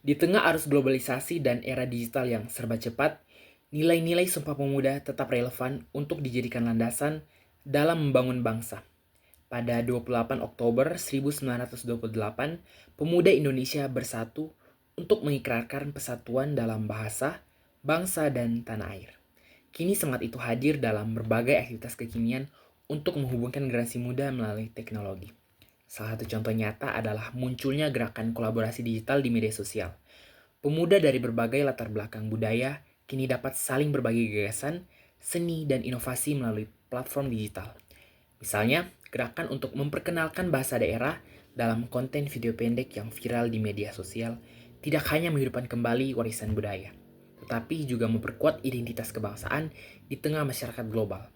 Di tengah arus globalisasi dan era digital yang serba cepat, nilai-nilai Sumpah Pemuda tetap relevan untuk dijadikan landasan dalam membangun bangsa. Pada 28 Oktober 1928, pemuda Indonesia bersatu untuk mengikrarkan persatuan dalam bahasa, bangsa, dan tanah air. Kini semangat itu hadir dalam berbagai aktivitas kekinian untuk menghubungkan generasi muda melalui teknologi. Salah satu contoh nyata adalah munculnya gerakan kolaborasi digital di media sosial. Pemuda dari berbagai latar belakang budaya kini dapat saling berbagi gagasan, seni, dan inovasi melalui platform digital. Misalnya, gerakan untuk memperkenalkan bahasa daerah dalam konten video pendek yang viral di media sosial tidak hanya menghidupkan kembali warisan budaya, tetapi juga memperkuat identitas kebangsaan di tengah masyarakat global.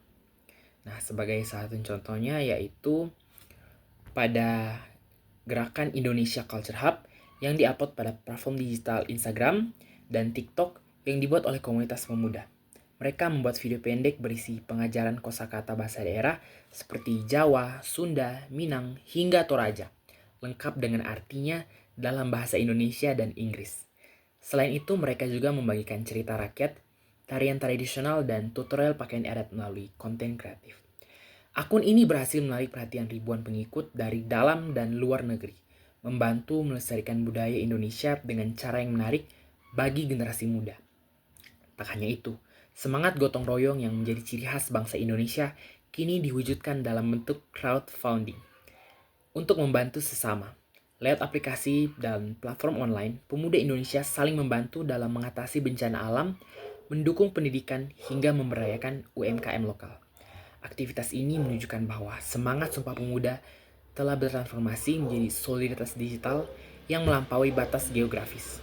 Nah, sebagai salah satu contohnya yaitu pada gerakan Indonesia Culture Hub yang diupload pada platform digital Instagram dan TikTok yang dibuat oleh komunitas pemuda. Mereka membuat video pendek berisi pengajaran kosakata bahasa daerah seperti Jawa, Sunda, Minang, hingga Toraja, lengkap dengan artinya dalam bahasa Indonesia dan Inggris. Selain itu, mereka juga membagikan cerita rakyat, tarian tradisional, dan tutorial pakaian adat melalui konten kreatif. Akun ini berhasil menarik perhatian ribuan pengikut dari dalam dan luar negeri, membantu melestarikan budaya Indonesia dengan cara yang menarik bagi generasi muda. Tak hanya itu, semangat gotong royong yang menjadi ciri khas bangsa Indonesia kini diwujudkan dalam bentuk crowdfunding. Untuk membantu sesama, lewat aplikasi dan platform online, pemuda Indonesia saling membantu dalam mengatasi bencana alam, mendukung pendidikan, hingga memberdayakan UMKM lokal. Aktivitas ini menunjukkan bahwa semangat Sumpah Pemuda telah bertransformasi menjadi solidaritas digital yang melampaui batas geografis.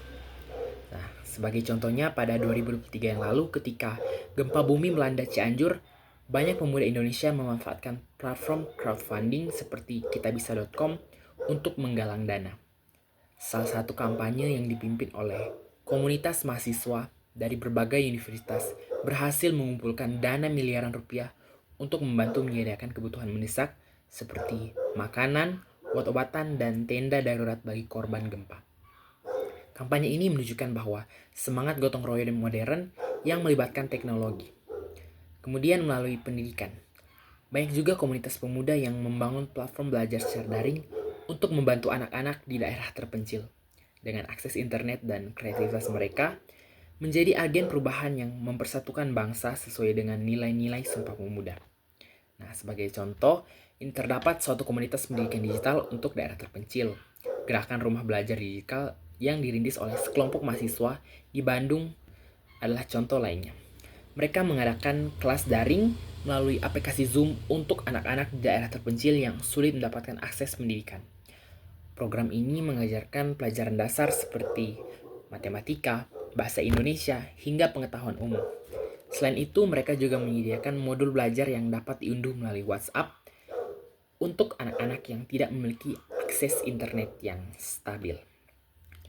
Nah, sebagai contohnya pada 2023 yang lalu ketika gempa bumi melanda Cianjur, banyak pemuda Indonesia memanfaatkan platform crowdfunding seperti kitabisa.com untuk menggalang dana. Salah satu kampanye yang dipimpin oleh komunitas mahasiswa dari berbagai universitas berhasil mengumpulkan dana miliaran rupiah untuk membantu menyediakan kebutuhan mendesak seperti makanan, obat-obatan, dan tenda darurat bagi korban gempa. Kampanye ini menunjukkan bahwa semangat gotong royong modern yang melibatkan teknologi. Kemudian melalui pendidikan. Banyak juga komunitas pemuda yang membangun platform belajar secara daring untuk membantu anak-anak di daerah terpencil. Dengan akses internet dan kreativitas mereka, menjadi agen perubahan yang mempersatukan bangsa sesuai dengan nilai-nilai Sumpah Pemuda. Nah, sebagai contoh, ini terdapat suatu komunitas pendidikan digital untuk daerah terpencil. Gerakan Rumah Belajar Digital yang dirintis oleh sekelompok mahasiswa di Bandung adalah contoh lainnya. Mereka mengadakan kelas daring melalui aplikasi Zoom untuk anak-anak di daerah terpencil yang sulit mendapatkan akses pendidikan. Program ini mengajarkan pelajaran dasar seperti matematika, bahasa Indonesia, hingga pengetahuan umum. Selain itu, mereka juga menyediakan modul belajar yang dapat diunduh melalui WhatsApp untuk anak-anak yang tidak memiliki akses internet yang stabil.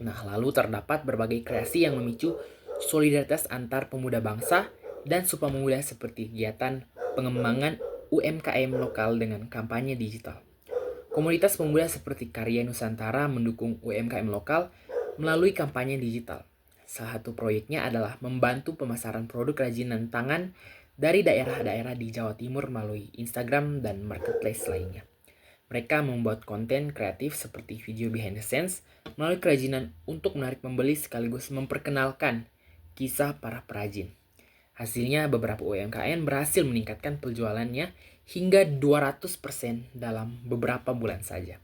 Nah, lalu terdapat berbagai kreasi yang memicu solidaritas antar pemuda bangsa dan Sumpah Pemuda seperti kegiatan pengembangan UMKM lokal dengan kampanye digital. Komunitas pemuda seperti Karya Nusantara mendukung UMKM lokal melalui kampanye digital. Salah satu proyeknya adalah membantu pemasaran produk kerajinan tangan dari daerah-daerah di Jawa Timur melalui Instagram dan marketplace lainnya. Mereka membuat konten kreatif seperti video behind the scenes melalui kerajinan untuk menarik pembeli sekaligus memperkenalkan kisah para perajin. Hasilnya beberapa UMKM berhasil meningkatkan penjualannya hingga 200% dalam beberapa bulan saja.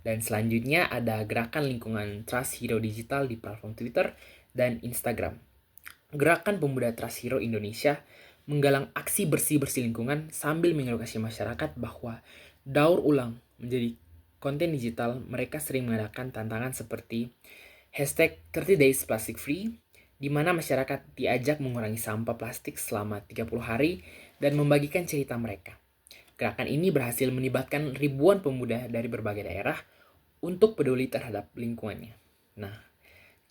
Dan selanjutnya ada gerakan lingkungan Trust Hero Digital di platform Twitter dan Instagram. Gerakan Pemuda Trust Hero Indonesia menggalang aksi bersih-bersih lingkungan sambil mengedukasi masyarakat bahwa daur ulang menjadi konten digital. Mereka sering mengadakan tantangan seperti hashtag 30 days plastic free, di mana masyarakat diajak mengurangi sampah plastik selama 30 hari dan membagikan cerita mereka. Gerakan ini berhasil melibatkan ribuan pemuda dari berbagai daerah untuk peduli terhadap lingkungannya. Nah,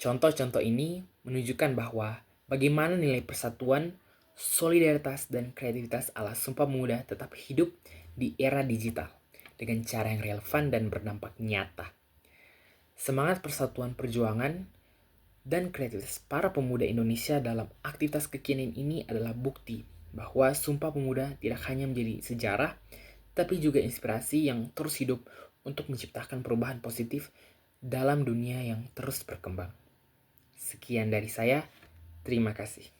contoh-contoh ini menunjukkan bahwa bagaimana nilai persatuan, solidaritas, dan kreativitas ala Sumpah Pemuda tetap hidup di era digital dengan cara yang relevan dan berdampak nyata. Semangat persatuan perjuangan dan kreativitas para pemuda Indonesia dalam aktivitas kekinian ini adalah bukti bahwa Sumpah Pemuda tidak hanya menjadi sejarah, tapi juga inspirasi yang terus hidup untuk menciptakan perubahan positif dalam dunia yang terus berkembang. Sekian dari saya, terima kasih.